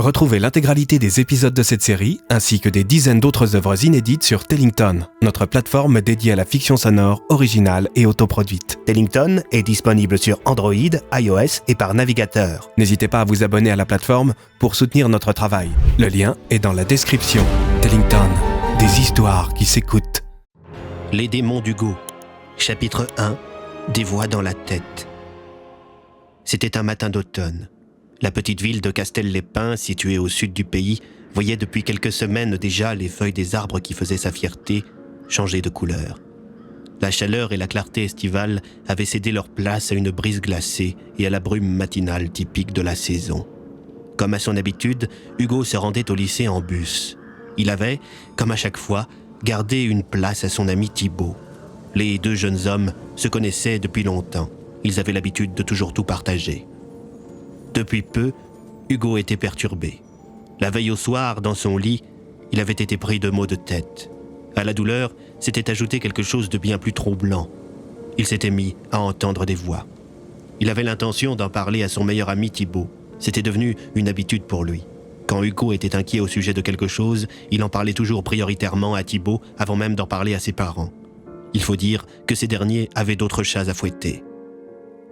Retrouvez l'intégralité des épisodes de cette série, ainsi que des dizaines d'autres œuvres inédites sur Tellington, notre plateforme dédiée à la fiction sonore, originale et autoproduite. Tellington est disponible sur Android, iOS et par navigateur. N'hésitez pas à vous abonner à la plateforme pour soutenir notre travail. Le lien est dans la description. Tellington, des histoires qui s'écoutent. Les démons d'Hugo, chapitre 1, des voix dans la tête. C'était un matin d'automne. La petite ville de Castel-les-Pins, située au sud du pays, voyait depuis quelques semaines déjà les feuilles des arbres qui faisaient sa fierté changer de couleur. La chaleur et la clarté estivale avaient cédé leur place à une brise glacée et à la brume matinale typique de la saison. Comme à son habitude, Hugo se rendait au lycée en bus. Il avait, comme à chaque fois, gardé une place à son ami Thibaut. Les deux jeunes hommes se connaissaient depuis longtemps. Ils avaient l'habitude de toujours tout partager. Depuis peu, Hugo était perturbé. La veille au soir, dans son lit, il avait été pris de maux de tête. À la douleur, s'était ajouté quelque chose de bien plus troublant. Il s'était mis à entendre des voix. Il avait l'intention d'en parler à son meilleur ami Thibaut. C'était devenu une habitude pour lui. Quand Hugo était inquiet au sujet de quelque chose, il en parlait toujours prioritairement à Thibaut avant même d'en parler à ses parents. Il faut dire que ces derniers avaient d'autres chats à fouetter.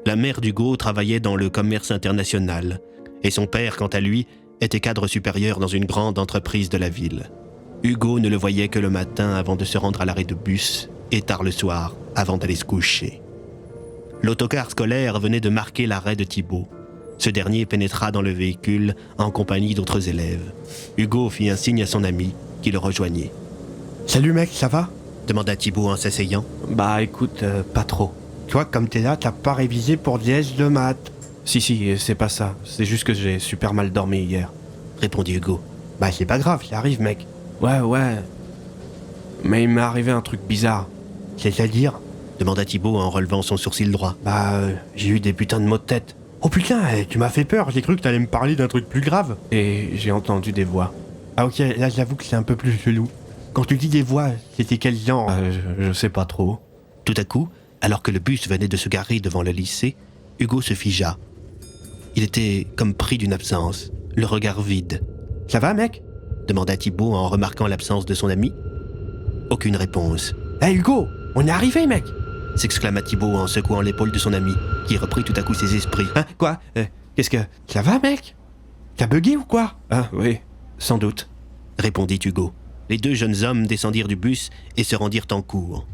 La mère d'Hugo travaillait dans le commerce international et son père, quant à lui, était cadre supérieur dans une grande entreprise de la ville. Hugo ne le voyait que le matin avant de se rendre à l'arrêt de bus et tard le soir avant d'aller se coucher. L'autocar scolaire venait de marquer l'arrêt de Thibaut. Ce dernier pénétra dans le véhicule en compagnie d'autres élèves. Hugo fit un signe à son ami qui le rejoignait. « Salut mec, ça va ?» demanda Thibaut en s'asseyant. « Bah écoute, pas trop. » Toi, comme t'es là, t'as pas révisé pour dièse de maths. Si, c'est pas ça. C'est juste que j'ai super mal dormi hier. Répondit Hugo. Bah c'est pas grave, ça arrive mec. Ouais. Mais il m'est arrivé un truc bizarre. C'est-à-dire ? Demanda Thibaut en relevant son sourcil droit. Bah j'ai eu des putains de maux de tête. Oh putain, tu m'as fait peur, j'ai cru que t'allais me parler d'un truc plus grave. Et j'ai entendu des voix. Ah ok, là j'avoue que c'est un peu plus chelou. Quand tu dis des voix, c'était quel genre ? Je sais pas trop. Tout à coup, alors que le bus venait de se garer devant le lycée, Hugo se figea. Il était comme pris d'une absence, le regard vide. « Ça va, mec ?» demanda Thibaut en remarquant l'absence de son ami. Aucune réponse. « Hey Hugo, on est arrivé, mec !» s'exclama Thibaut en secouant l'épaule de son ami, qui reprit tout à coup ses esprits. « Hein, quoi Qu'est-ce que... Ça va, mec ? T'as bugué ou quoi ?» « Ah, oui, sans doute. » répondit Hugo. Les deux jeunes hommes descendirent du bus et se rendirent en cours.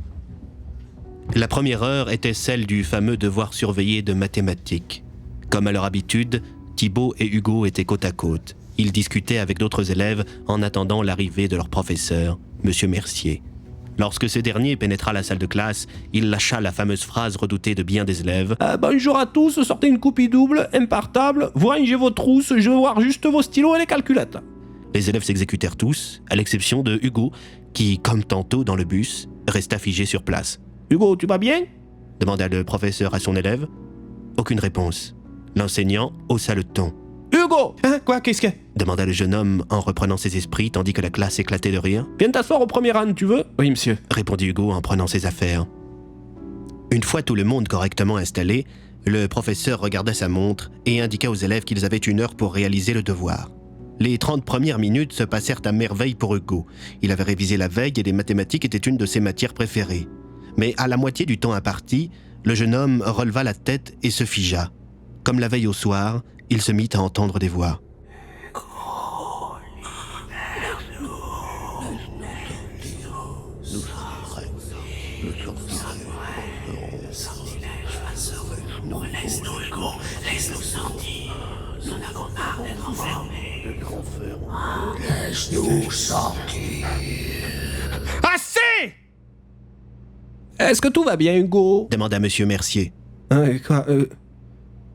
La première heure était celle du fameux devoir surveillé de mathématiques. Comme à leur habitude, Thibaut et Hugo étaient côte à côte. Ils discutaient avec d'autres élèves en attendant l'arrivée de leur professeur, M. Mercier. Lorsque ce dernier pénétra la salle de classe, il lâcha la fameuse phrase redoutée de bien des élèves. « Bonjour à tous, sortez une copie double, impartable, vous rangez vos trousses, je veux voir juste vos stylos et les calculettes. » Les élèves s'exécutèrent tous, à l'exception de Hugo, qui, comme tantôt dans le bus, resta figé sur place. « Hugo, tu vas bien ?» demanda le professeur à son élève. Aucune réponse. L'enseignant haussa le ton. « Hugo !»« Hein, quoi, qu'est-ce que... » demanda le jeune homme en reprenant ses esprits tandis que la classe éclatait de rire. « Viens t'asseoir au premier rang, tu veux ?»« Oui, monsieur. » répondit Hugo en prenant ses affaires. Une fois tout le monde correctement installé, le professeur regarda sa montre et indiqua aux élèves qu'ils avaient 1 heure pour réaliser le devoir. Les 30 premières minutes se passèrent à merveille pour Hugo. Il avait révisé la veille et les mathématiques étaient une de ses matières préférées. Mais à la moitié du temps imparti, le jeune homme releva la tête et se figea. Comme la veille au soir, il se mit à entendre des voix. Laisse-nous sortir. Nous n'avons marre d'être enfermés. Laisse-nous sortir. Assez !»« Est-ce que tout va bien, Hugo ?» demanda M. Mercier. Quoi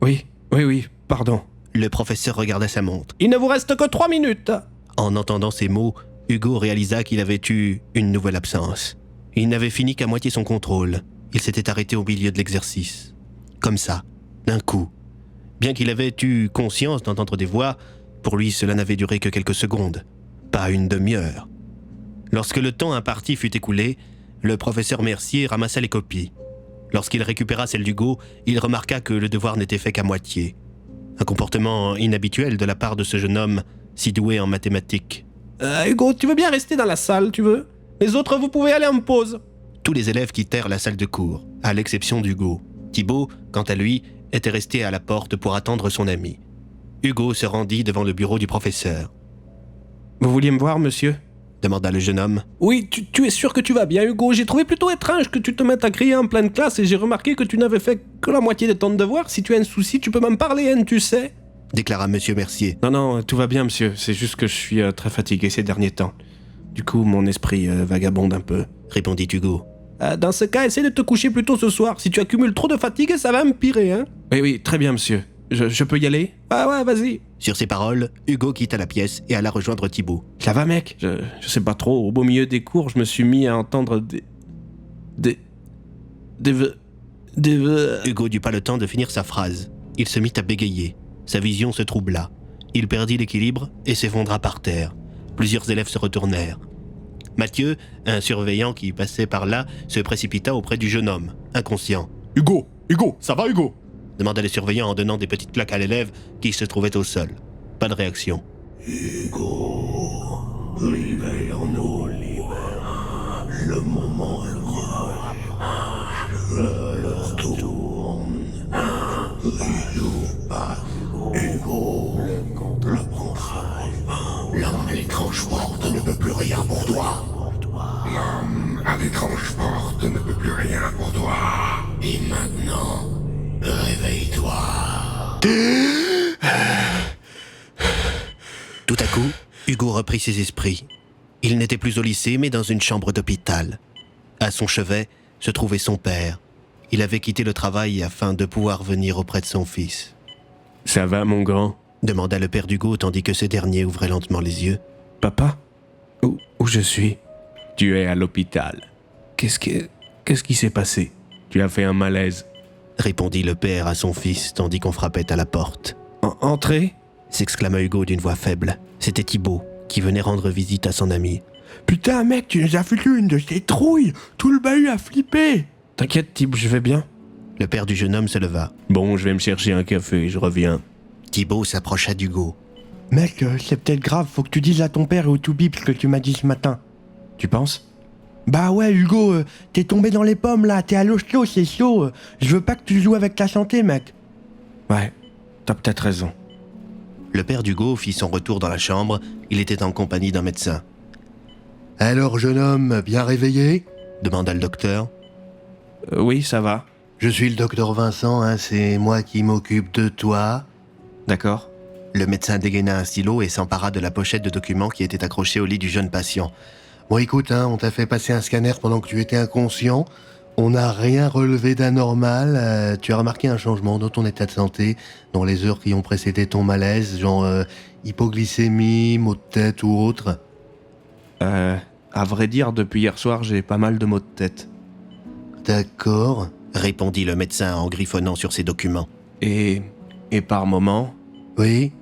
Oui, pardon. Le professeur regarda sa montre. « Il ne vous reste que 3 minutes. » En entendant ces mots, Hugo réalisa qu'il avait eu une nouvelle absence. Il n'avait fini qu'à moitié son contrôle. Il s'était arrêté au milieu de l'exercice. Comme ça, d'un coup. Bien qu'il avait eu conscience d'entendre des voix, pour lui cela n'avait duré que quelques secondes, pas une demi-heure. Lorsque le temps imparti fut écoulé, le professeur Mercier ramassa les copies. Lorsqu'il récupéra celle d'Hugo, il remarqua que le devoir n'était fait qu'à moitié. Un comportement inhabituel de la part de ce jeune homme si doué en mathématiques. Hugo, tu veux bien rester dans la salle, tu veux? Les autres, vous pouvez aller en pause. Tous les élèves quittèrent la salle de cours, à l'exception d'Hugo. Thibaut, quant à lui, était resté à la porte pour attendre son ami. Hugo se rendit devant le bureau du professeur. « Vous vouliez me voir, monsieur ?» demanda le jeune homme. « Oui, tu es sûr que tu vas bien, Hugo? J'ai trouvé plutôt étrange que tu te mettes à crier en pleine classe et j'ai remarqué que tu n'avais fait que la moitié de ton devoir. Si tu as un souci, tu peux m'en parler, hein, tu sais ?» déclara monsieur Mercier. Non, non, tout va bien, monsieur. C'est juste que je suis très fatigué ces derniers temps. Du coup, mon esprit vagabonde un peu. Répondit Hugo. Dans ce cas, essaie de te coucher plus tôt ce soir. Si tu accumules trop de fatigue, ça va empirer, hein. Oui, très bien, monsieur. Je peux y aller? Ouais, vas-y. Sur ces paroles, Hugo quitta la pièce et alla rejoindre Thibaut. Ça va, mec? Je sais pas trop. Au beau milieu des cours, je me suis mis à entendre des Hugo n'eut pas le temps de finir sa phrase. Il se mit à bégayer. Sa vision se troubla. Il perdit l'équilibre et s'effondra par terre. Plusieurs élèves se retournèrent. Mathieu, un surveillant qui passait par là, se précipita auprès du jeune homme, inconscient. « Hugo, ça va Hugo ?» demanda le surveillant en donnant des petites claques à l'élève qui se trouvait au sol. Pas de réaction. Hugo, libère-nous, libère. Le moment est proche. Je retourne. Il nous passe. Hugo, le contrôle. L'homme à l'étrange porte ne peut plus rien pour toi. L'homme à l'étrange porte ne peut plus rien pour toi. Et maintenant, réveille-toi. Tout à coup, Hugo reprit ses esprits. Il n'était plus au lycée, mais dans une chambre d'hôpital. À son chevet se trouvait son père. Il avait quitté le travail afin de pouvoir venir auprès de son fils. « Ça va, mon grand ?» demanda le père d'Hugo tandis que ce dernier ouvrait lentement les yeux. « Papa? Où je suis? Tu es à l'hôpital. Qu'est-ce qui s'est passé? Tu as fait un malaise. » répondit le père à son fils tandis qu'on frappait à la porte. « Entrez ?» s'exclama Hugo d'une voix faible. C'était Thibaut qui venait rendre visite à son ami. « Putain mec, tu nous as foutu une de ces trouilles. Tout le bahut a flippé. » T'inquiète, Thib, je vais bien. Le père du jeune homme se leva. Bon, je vais me chercher un café, je reviens. Thibaut s'approcha d'Hugo. « Mec, c'est peut-être grave, faut que tu dises à ton père et au Toubib ce que tu m'as dit ce matin. » Tu penses? Bah ouais Hugo, t'es tombé dans les pommes là, t'es à l'hosto, c'est chaud. Je veux pas que tu joues avec ta santé mec. Ouais, t'as peut-être raison. Le père d'Hugo fit son retour dans la chambre. Il était en compagnie d'un médecin. « Alors, jeune homme, bien réveillé ?» demanda le docteur. Oui, ça va. Je suis le docteur Vincent, hein, c'est moi qui m'occupe de toi. D'accord. Le médecin dégaina un stylo et s'empara de la pochette de documents qui était accrochée au lit du jeune patient. Bon, écoute, hein, on t'a fait passer un scanner pendant que tu étais inconscient. On n'a rien relevé d'anormal. Tu as remarqué un changement dans ton état de santé dans les heures qui ont précédé ton malaise, genre hypoglycémie, maux de tête ou autre? À vrai dire, depuis hier soir, j'ai pas mal de maux de tête. D'accord. Répondit le médecin en griffonnant sur ses documents. Et par moments, Oui?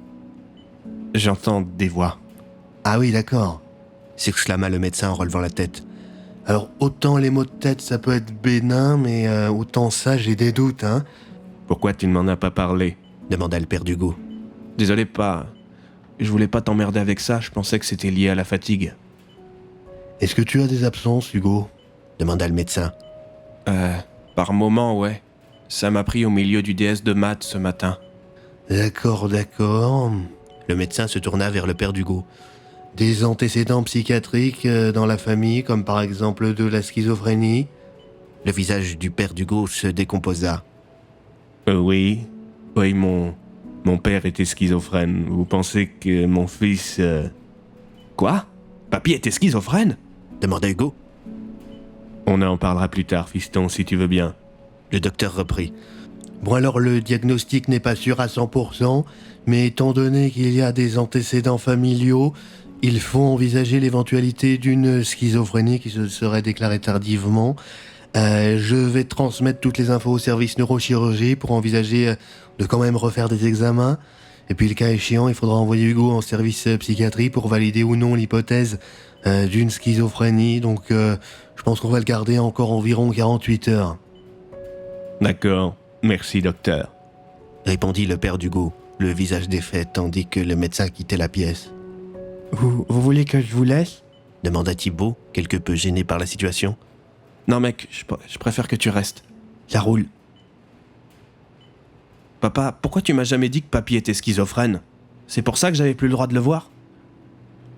j'entends des voix. Ah oui, d'accord. S'exclama le médecin en relevant la tête. Alors, autant les maux de tête, ça peut être bénin, mais autant ça, j'ai des doutes, hein. Pourquoi tu ne m'en as pas parlé? Demanda le père d'Hugo. Désolé, pas. Je voulais pas t'emmerder avec ça, je pensais que c'était lié à la fatigue. Est-ce que tu as des absences, Hugo? Demanda le médecin. Par moments, ouais. Ça m'a pris au milieu du DS de maths ce matin. D'accord, d'accord. Le médecin se tourna vers le père d'Hugo. Des antécédents psychiatriques dans la famille, comme par exemple de la schizophrénie? Le visage du père d'Hugo se décomposa. Oui, mon père était schizophrène. Vous pensez que mon fils... Quoi? Papy était schizophrène? Demanda Hugo. On en parlera plus tard, fiston, si tu veux bien. Le docteur reprit. Bon alors le diagnostic n'est pas sûr à 100%, mais étant donné qu'il y a des antécédents familiaux, il faut envisager l'éventualité d'une schizophrénie qui se serait déclarée tardivement. Je vais transmettre toutes les infos au service neurochirurgie pour envisager de quand même refaire des examens. Et puis le cas échéant, il faudra envoyer Hugo en service psychiatrie pour valider ou non l'hypothèse d'une schizophrénie. Donc je pense qu'on va le garder encore environ 48 heures. D'accord, merci docteur. Répondit le père d'Hugo, le visage défait tandis que le médecin quittait la pièce. Vous voulez que je vous laisse? demanda Thibaut, quelque peu gêné par la situation. Non mec, je préfère que tu restes. Ça roule. Papa, pourquoi tu m'as jamais dit que papy était schizophrène? C'est pour ça que j'avais plus le droit de le voir?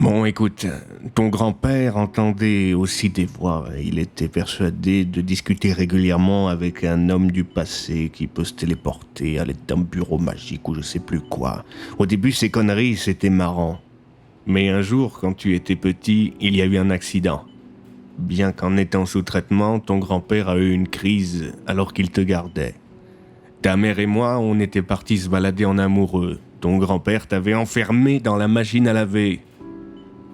Bon, écoute, ton grand-père entendait aussi des voix. Il était persuadé de discuter régulièrement avec un homme du passé qui peut se téléporter à l'aide d'un bureau magique ou je sais plus quoi. Au début, ces conneries, c'était marrant. Mais un jour, quand tu étais petit, il y a eu un accident. Bien qu'en étant sous traitement, ton grand-père a eu une crise alors qu'il te gardait. Ta mère et moi, on était partis se balader en amoureux. Ton grand-père t'avait enfermé dans la machine à laver.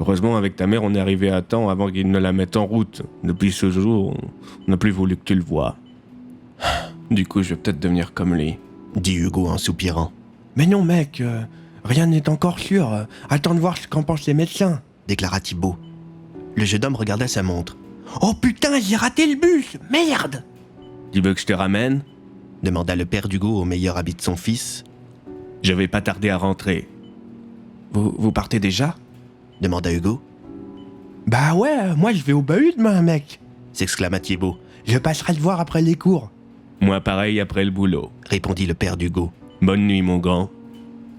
Heureusement, avec ta mère, on est arrivé à temps avant qu'il ne la mette en route. Depuis ce jour, on n'a plus voulu que tu le vois. Du coup, je vais peut-être devenir comme lui. Dit Hugo en soupirant. Mais non, mec, rien n'est encore sûr. Attends de voir ce qu'en pensent les médecins. Déclara Thibaut. Le jeune homme regarda sa montre. Oh putain, j'ai raté le bus! Merde! Tu veux que je te ramène? Demanda le père d'Hugo au meilleur habit de son fils. Je vais pas tarder à rentrer. Vous partez déjà? Demanda Hugo. Bah ouais, moi je vais au bahut demain, mec. S'exclama Thibaut. Je passerai te voir après les cours. Moi pareil après le boulot. Répondit le père d'Hugo. Bonne nuit mon grand.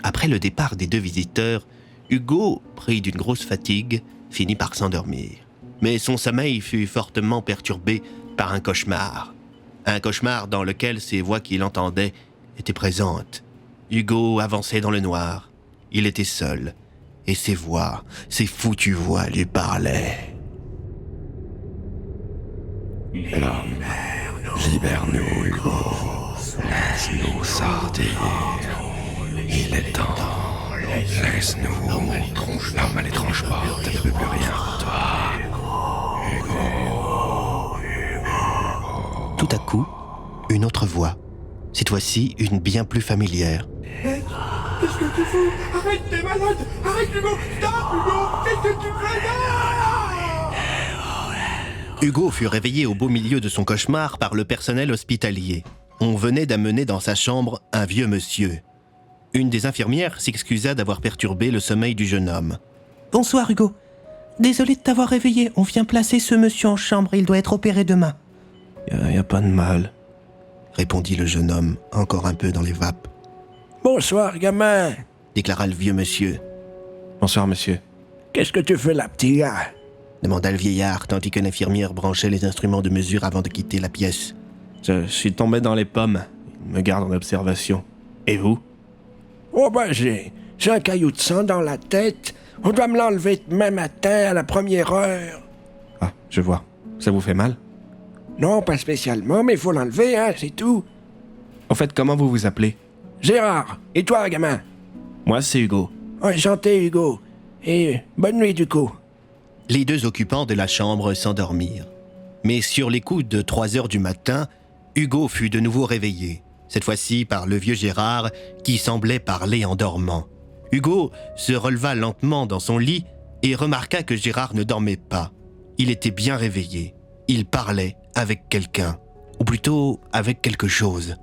Après le départ des deux visiteurs, Hugo, pris d'une grosse fatigue, finit par s'endormir. Mais son sommeil fut fortement perturbé par un cauchemar. Un cauchemar dans lequel ces voix qu'il entendait étaient présentes. Hugo avançait dans le noir. Il était seul. Et ces voix, ces foutues voix lui parlaient. Libère-nous, Hugo. Laisse-nous sortir. Il est temps. Laisse-nous. Ferme l'étrange porte, elle ne peut plus rien pour toi. Tout à coup, une autre voix. Cette fois-ci, une bien plus familière. Qu'est-ce que tu fous? Arrête, t'es malade! Arrête, Hugo! Stop, Hugo! Qu'est-ce que tu fais là? Hugo fut réveillé au beau milieu de son cauchemar par le personnel hospitalier. On venait d'amener dans sa chambre un vieux monsieur. Une des infirmières s'excusa d'avoir perturbé le sommeil du jeune homme. « Bonsoir Hugo. Désolé de t'avoir réveillé. On vient placer ce monsieur en chambre. Il doit être opéré demain. » Y a pas de mal. Répondit le jeune homme, encore un peu dans les vapes. « Bonsoir, gamin. » Déclara le vieux monsieur. Bonsoir, monsieur. « Qu'est-ce que tu fais là, petit gars? » Demanda le vieillard, tandis que l'infirmière branchait les instruments de mesure avant de quitter la pièce. Je suis tombé dans les pommes. Ils me gardent en observation. Et vous? Oh ben j'ai un caillou de sang dans la tête. On doit me l'enlever demain matin à la première heure. Ah, je vois. Ça vous fait mal? Non, pas spécialement, mais il faut l'enlever, hein, c'est tout. En fait, comment vous vous appelez? Gérard. Et toi, gamin? Moi, c'est Hugo. Enchanté, Hugo. Et bonne nuit, du coup. Les deux occupants de la chambre s'endormirent. Mais sur les coups de 3 heures du matin, Hugo fut de nouveau réveillé, cette fois-ci par le vieux Gérard qui semblait parler en dormant. Hugo se releva lentement dans son lit et remarqua que Gérard ne dormait pas. Il était bien réveillé. Il parlait avec quelqu'un, ou plutôt avec quelque chose.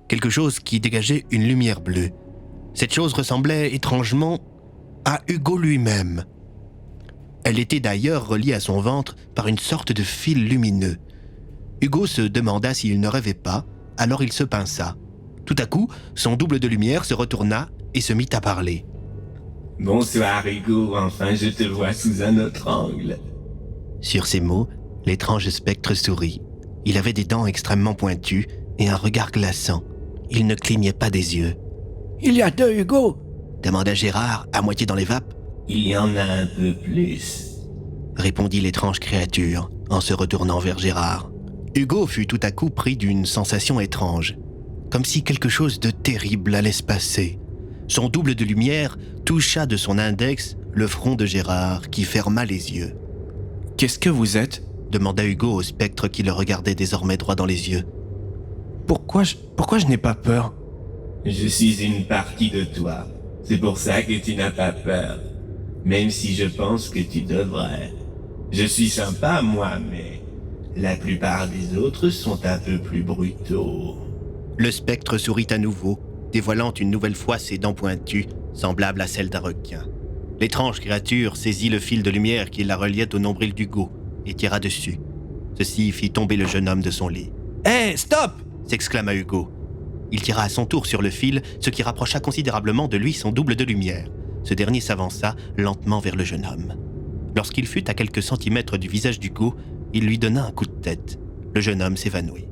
Quelque chose qui dégageait une lumière bleue. Cette chose ressemblait étrangement à Hugo lui-même. Elle était d'ailleurs reliée à son ventre par une sorte de fil lumineux. Hugo se demanda s'il ne rêvait pas, alors il se pinça. Tout à coup, son double de lumière se retourna et se mit à parler. « Bonsoir Hugo, enfin je te vois sous un autre angle. » Sur ces mots, l'étrange spectre sourit. Il avait des dents extrêmement pointues et un regard glaçant. Il ne clignait pas des yeux. « Il y a 2 Hugo ?» demanda Gérard, à moitié dans les vapes. « Il y en a un peu plus. » répondit l'étrange créature, en se retournant vers Gérard. Hugo fut tout à coup pris d'une sensation étrange, comme si quelque chose de terrible allait se passer. Son double de lumière toucha de son index le front de Gérard, qui ferma les yeux. « Qu'est-ce que vous êtes ?» demanda Hugo au spectre qui le regardait désormais droit dans les yeux. Pourquoi je n'ai pas peur? Je suis une partie de toi. C'est pour ça que tu n'as pas peur. Même si je pense que tu devrais. Je suis sympa, moi, mais la plupart des autres sont un peu plus brutaux. » Le spectre sourit à nouveau, dévoilant une nouvelle fois ses dents pointues, semblables à celles d'un requin. L'étrange créature saisit le fil de lumière qui la reliait au nombril d'Hugo et tira dessus. Ceci fit tomber le jeune homme de son lit. « Hé, stop !» s'exclama Hugo. Il tira à son tour sur le fil, ce qui rapprocha considérablement de lui son double de lumière. Ce dernier s'avança lentement vers le jeune homme. Lorsqu'il fut à quelques centimètres du visage d'Hugo, il lui donna un coup de tête. Le jeune homme s'évanouit.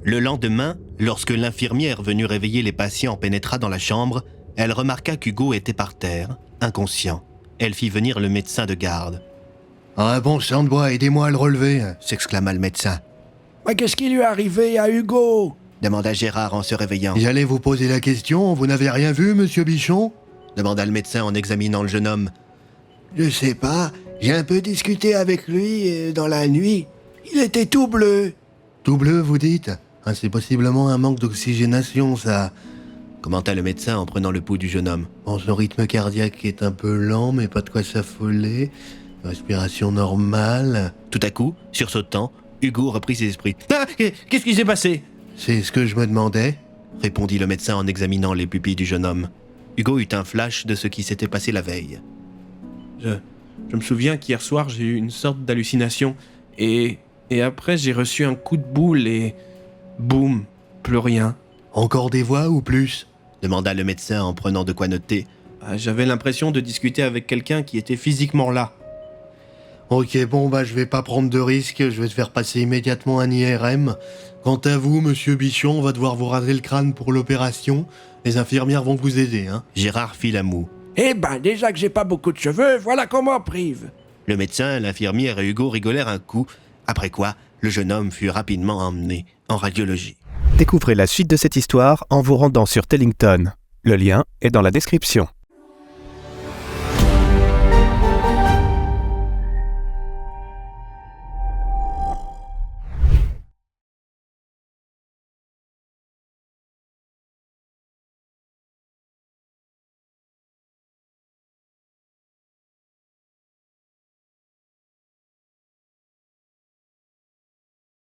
Le lendemain, lorsque l'infirmière venue réveiller les patients pénétra dans la chambre, elle remarqua qu'Hugo était par terre, inconscient. Elle fit venir le médecin de garde. « Ah bon sang de bois, aidez-moi à le relever !» s'exclama le médecin. Mais qu'est-ce qui lui est arrivé à Hugo? Demanda Gérard en se réveillant. J'allais vous poser la question, vous n'avez rien vu, monsieur Bichon? Demanda le médecin en examinant le jeune homme. Je sais pas, j'ai un peu discuté avec lui dans la nuit. Il était tout bleu. Tout bleu, vous dites? Ah, c'est possiblement un manque d'oxygénation, ça. Commenta le médecin en prenant le pouls du jeune homme. Bon, son rythme cardiaque est un peu lent, mais pas de quoi s'affoler. Respiration normale. Tout à coup, sursautant, Hugo reprit ses esprits. « Ah, qu'est-ce qui s'est passé ?» C'est ce que je me demandais. Répondit le médecin en examinant les pupilles du jeune homme. Hugo eut un flash de ce qui s'était passé la veille. Je me souviens qu'hier soir, j'ai eu une sorte d'hallucination. Et après, j'ai reçu un coup de boule et... boum, plus rien. Encore des voix ou plus? Demanda le médecin en prenant de quoi noter. J'avais l'impression de discuter avec quelqu'un qui était physiquement là. Ok, bon, je vais pas prendre de risques, je vais te faire passer immédiatement un IRM. Quant à vous, monsieur Bichon, on va devoir vous raser le crâne pour l'opération. Les infirmières vont vous aider, hein. Gérard fit la moue. Eh ben, déjà que j'ai pas beaucoup de cheveux, voilà qu'on m'en prive. Le médecin, l'infirmière et Hugo rigolèrent un coup, après quoi le jeune homme fut rapidement emmené en radiologie. Découvrez la suite de cette histoire en vous rendant sur Tellington. Le lien est dans la description.